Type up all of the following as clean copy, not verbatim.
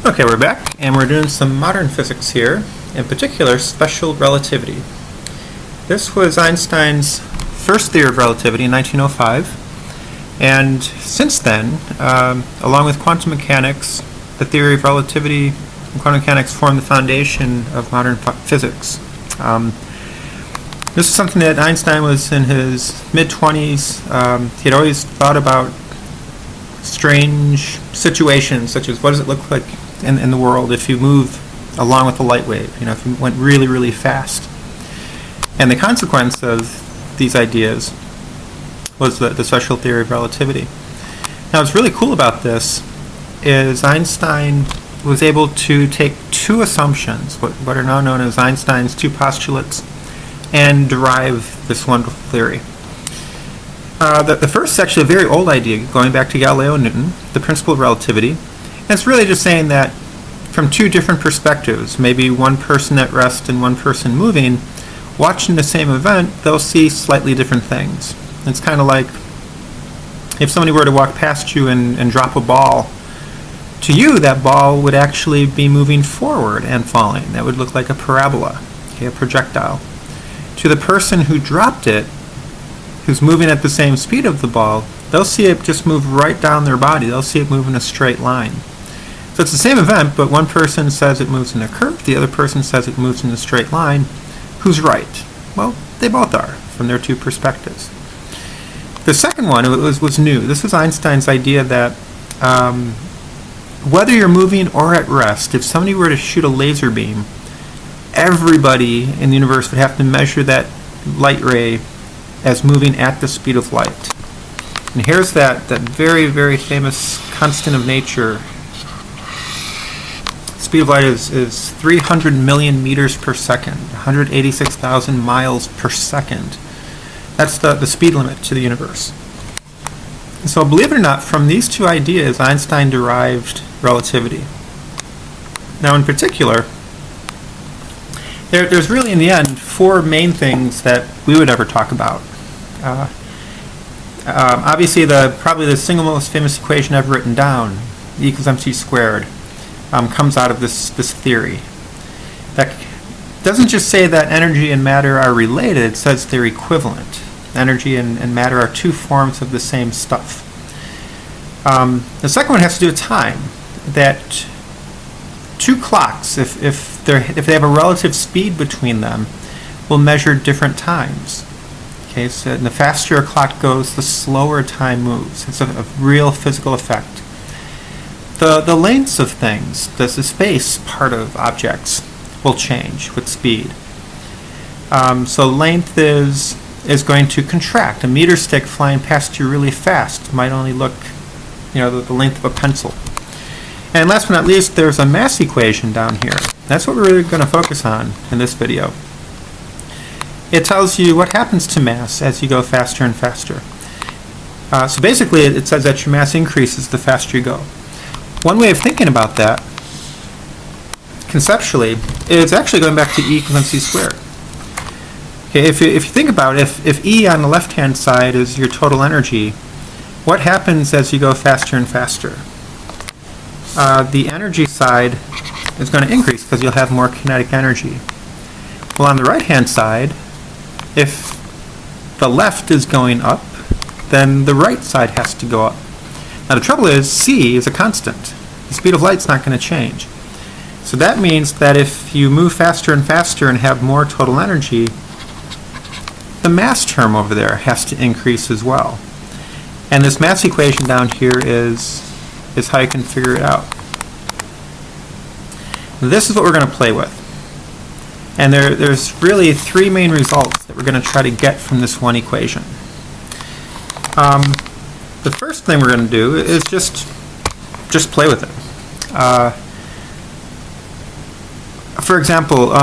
Okay, we're back, and we're doing some modern physics here, in particular special relativity. This was Einstein's first theory of relativity in 1905, and since then, along with quantum mechanics, the theory of relativity and quantum mechanics formed the foundation of modern physics. This is something that Einstein was in his mid-20s. He had always thought about strange situations, such as what does it look like in the world if you move along with the light wave, if you went really, really fast. And the consequence of these ideas was the special theory of relativity. Now, what's really cool about this is Einstein was able to take two assumptions, what are now known as Einstein's two postulates, and derive this wonderful theory. The first is actually a very old idea, going back to Galileo and Newton, the principle of relativity. And it's really just saying that from two different perspectives, maybe one person at rest and one person moving, watching the same event, they'll see slightly different things. It's kind of like if somebody were to walk past you and drop a ball, to you that ball would actually be moving forward and falling. That would look like a parabola, a projectile. To the person who dropped it, who's moving at the same speed of the ball, they'll see it just move right down their body. They'll see it move in a straight line. So it's the same event, but one person says it moves in a curve, the other person says it moves in a straight line. Who's right? Well, they both are, from their two perspectives. The second one was new. This was Einstein's idea that whether you're moving or at rest, if somebody were to shoot a laser beam, everybody in the universe would have to measure that light ray as moving at the speed of light. And here's that very, very famous constant of nature. Speed of light is 300 million meters per second, 186,000 miles per second. That's the speed limit to the universe. And so believe it or not, from these two ideas, Einstein derived relativity. Now in particular, there's really in the end four main things that we would ever talk about. Obviously, probably the single most famous equation ever written down, E equals mc squared, comes out of this theory. That doesn't just say that energy and matter are related, it says they're equivalent. Energy and matter are two forms of the same stuff. The second one has to do with time. That two clocks, if they have a relative speed between them, will measure different times. Okay, so the faster a clock goes, the slower time moves. It's a real physical effect. The lengths of things, the space part of objects, will change with speed. So length is going to contract. A meter stick flying past you really fast might only look, the length of a pencil. And last but not least, there's a mass equation down here. That's what we're really going to focus on in this video. It tells you what happens to mass as you go faster and faster. So basically, it says that your mass increases the faster you go. One way of thinking about that, conceptually, is actually going back to E equals mc squared. Okay, if you think about it, if E on the left-hand side is your total energy, what happens as you go faster and faster? The energy side is going to increase because you'll have more kinetic energy. Well, on the right-hand side, if the left is going up, then the right side has to go up. Now the trouble is, c is a constant. The speed of light's not going to change. So that means that if you move faster and faster and have more total energy, the mass term over there has to increase as well. And this mass equation down here is how you can figure it out. This is what we're going to play with. And there's really three main results that we're going to try to get from this one equation. The first thing we're going to do is just play with it. For example,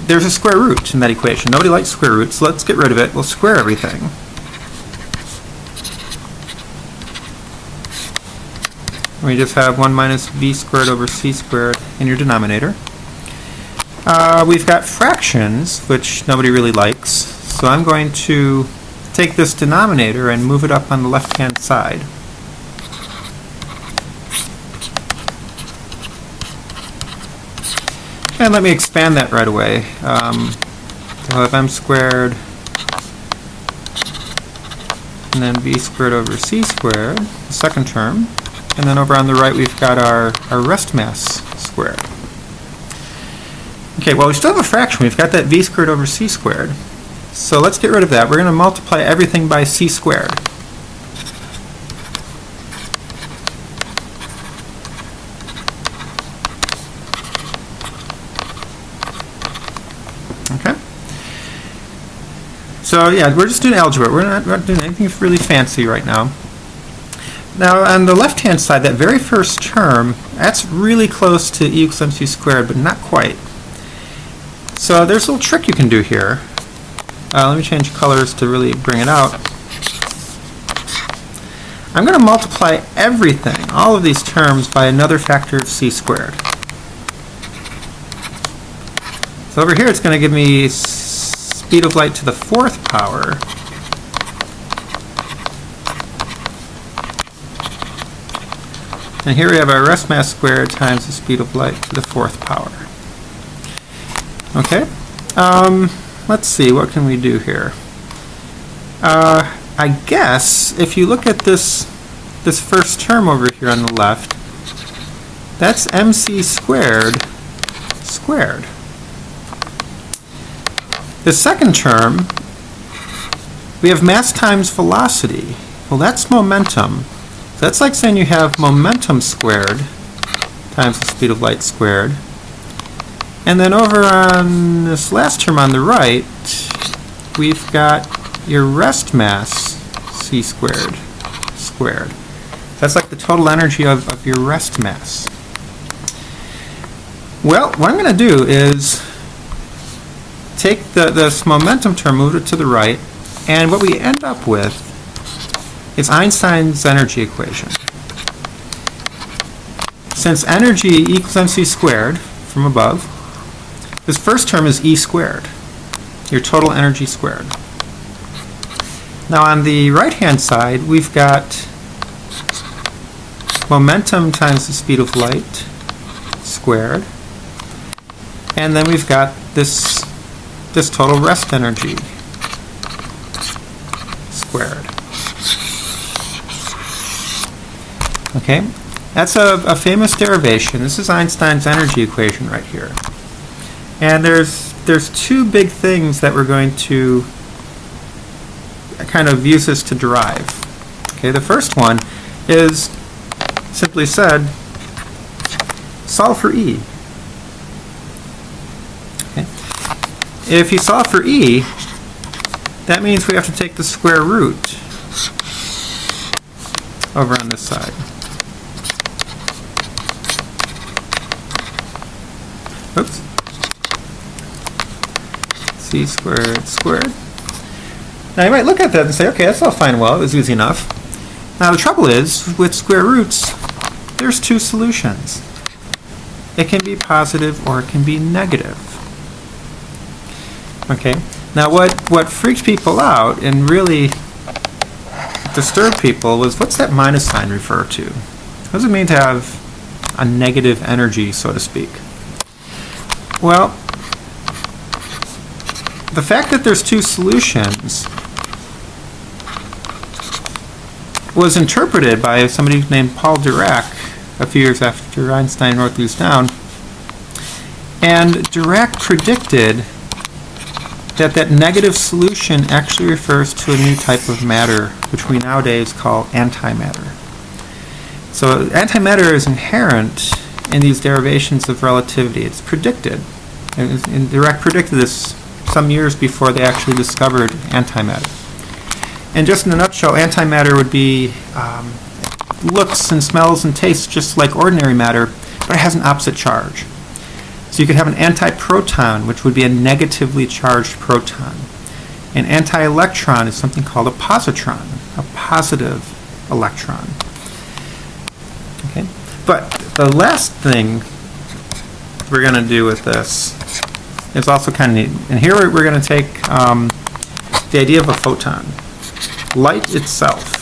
there's a square root in that equation. Nobody likes square roots, so let's get rid of it. We'll square everything. We just have 1 minus v squared over c squared in your denominator. We've got fractions, which nobody really likes, so I'm going to take this denominator and move it up on the left-hand side. And let me expand that right away. We'll have m squared, and then v squared over c squared, the second term. And then over on the right, we've got our rest mass squared. Okay, well, we still have a fraction. We've got that v squared over c squared. So let's get rid of that. We're going to multiply everything by c squared. Okay. So yeah, we're just doing algebra. We're not doing anything really fancy right now. Now on the left-hand side, that very first term, that's really close to e equals mc squared, but not quite. So there's a little trick you can do here. Let me change colors to really bring it out. I'm going to multiply everything, all of these terms, by another factor of c squared. So over here it's going to give me speed of light to the 4th power. And here we have our rest mass squared times the speed of light to the 4th power. Okay. Let's see, what can we do here? I guess if you look at this first term over here on the left, that's mc squared squared. The second term, we have mass times velocity. Well, that's momentum. So that's like saying you have momentum squared times the speed of light squared. And then over on this last term on the right, we've got your rest mass c squared squared. That's like the total energy of your rest mass. Well, what I'm going to do is take this momentum term, move it to the right, and what we end up with is Einstein's energy equation. Since energy equals mc squared from above, this first term is E squared, your total energy squared. Now on the right-hand side, we've got momentum times the speed of light squared, and then we've got this total rest energy squared. Okay, that's a famous derivation. This is Einstein's energy equation right here. And there's two big things that we're going to kind of use this to derive. Okay, the first one is, simply said, solve for E. Okay. If you solve for E, that means we have to take the square root over on this side. Oops. C squared squared. Now you might look at that and say, okay, that's all fine and well, it was easy enough. Now the trouble is, with square roots, there's two solutions. It can be positive or it can be negative. Okay, now what freaked people out and really disturbed people was, what's that minus sign refer to? What does it mean to have a negative energy, so to speak? Well, the fact that there's two solutions was interpreted by somebody named Paul Dirac a few years after Einstein wrote these down. And Dirac predicted that negative solution actually refers to a new type of matter, which we nowadays call antimatter. So antimatter is inherent in these derivations of relativity. It's predicted. And Dirac predicted this some years before they actually discovered antimatter. And just in a nutshell, antimatter would be looks and smells and tastes just like ordinary matter, but it has an opposite charge. So you could have an antiproton, which would be a negatively charged proton. An anti-electron is something called a positron, a positive electron. Okay, but the last thing we're going to do with this is also kind of neat. And here we're going to take the idea of a photon, light itself.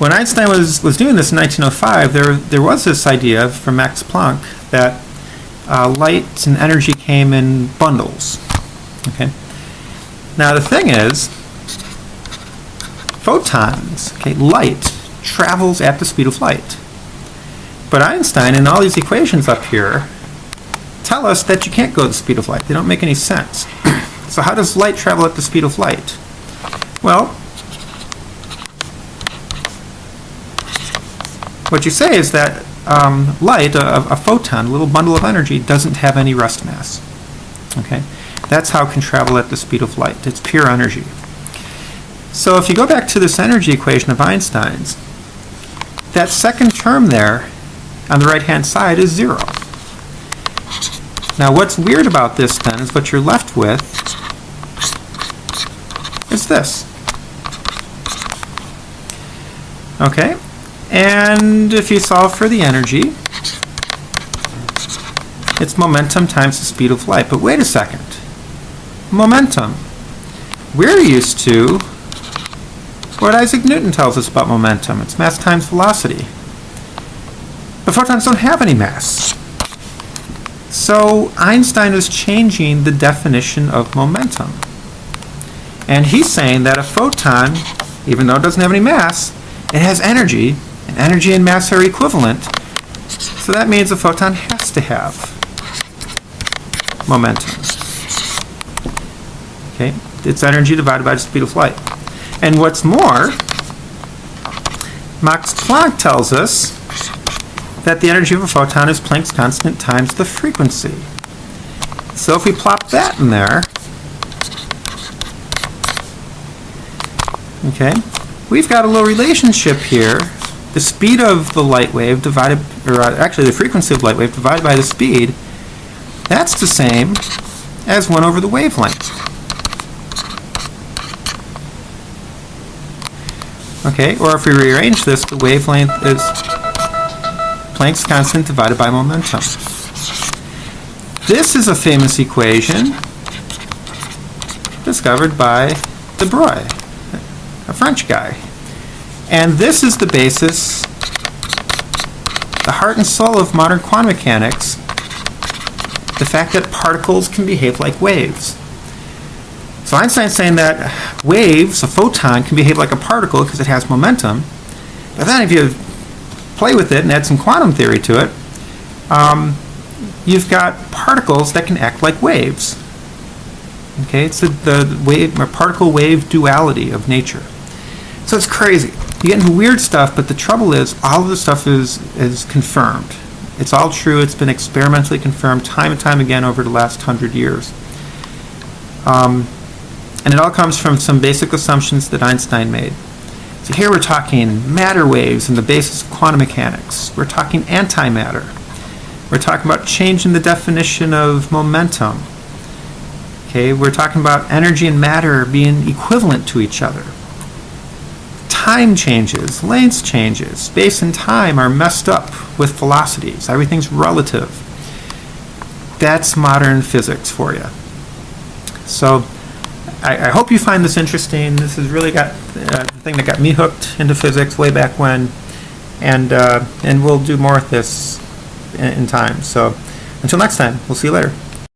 When Einstein was doing this in 1905, there was this idea from Max Planck that light and energy came in bundles. Okay. Now the thing is, photons, okay, light travels at the speed of light. But Einstein and all these equations up here tell us that you can't go at the speed of light. They don't make any sense. So how does light travel at the speed of light? Well, what you say is that light, a photon, a little bundle of energy, doesn't have any rest mass. Okay? That's how it can travel at the speed of light. It's pure energy. So if you go back to this energy equation of Einstein's, that second term there on the right-hand side is 0. Now what's weird about this then is what you're left with is this. Okay? And if you solve for the energy, it's momentum times the speed of light. But wait a second. Momentum. We're used to what Isaac Newton tells us about momentum. It's mass times velocity. But photons don't have any mass. So Einstein is changing the definition of momentum. And he's saying that a photon, even though it doesn't have any mass, it has energy, and energy and mass are equivalent. So that means a photon has to have momentum. Okay? It's energy divided by the speed of light. And what's more, Max Planck tells us that the energy of a photon is Planck's constant times the frequency. So if we plop that in there, okay, we've got a little relationship here. The speed of the light wave divided, or actually the frequency of light wave divided by the speed, that's the same as 1 over the wavelength. Okay, or if we rearrange this, the wavelength is Planck's constant divided by momentum. This is a famous equation discovered by de Broglie, a French guy. And this is the basis, the heart and soul of modern quantum mechanics, the fact that particles can behave like waves. So Einstein's saying that waves, a photon, can behave like a particle because it has momentum. But then if you play with it and add some quantum theory to it, you've got particles that can act like waves. Okay, it's the wave or particle-wave duality of nature. So it's crazy. You get into weird stuff, but the trouble is all of this stuff is confirmed. It's all true. It's been experimentally confirmed time and time again over the last 100 years. And it all comes from some basic assumptions that Einstein made. So here we're talking matter waves and the basis of quantum mechanics. We're talking antimatter. We're talking about changing the definition of momentum. Okay, we're talking about energy and matter being equivalent to each other. Time changes, length changes, space and time are messed up with velocities. Everything's relative. That's modern physics for you. So I hope you find this interesting. This has really got the thing that got me hooked into physics way back when, and we'll do more of this in time. So until next time, we'll see you later.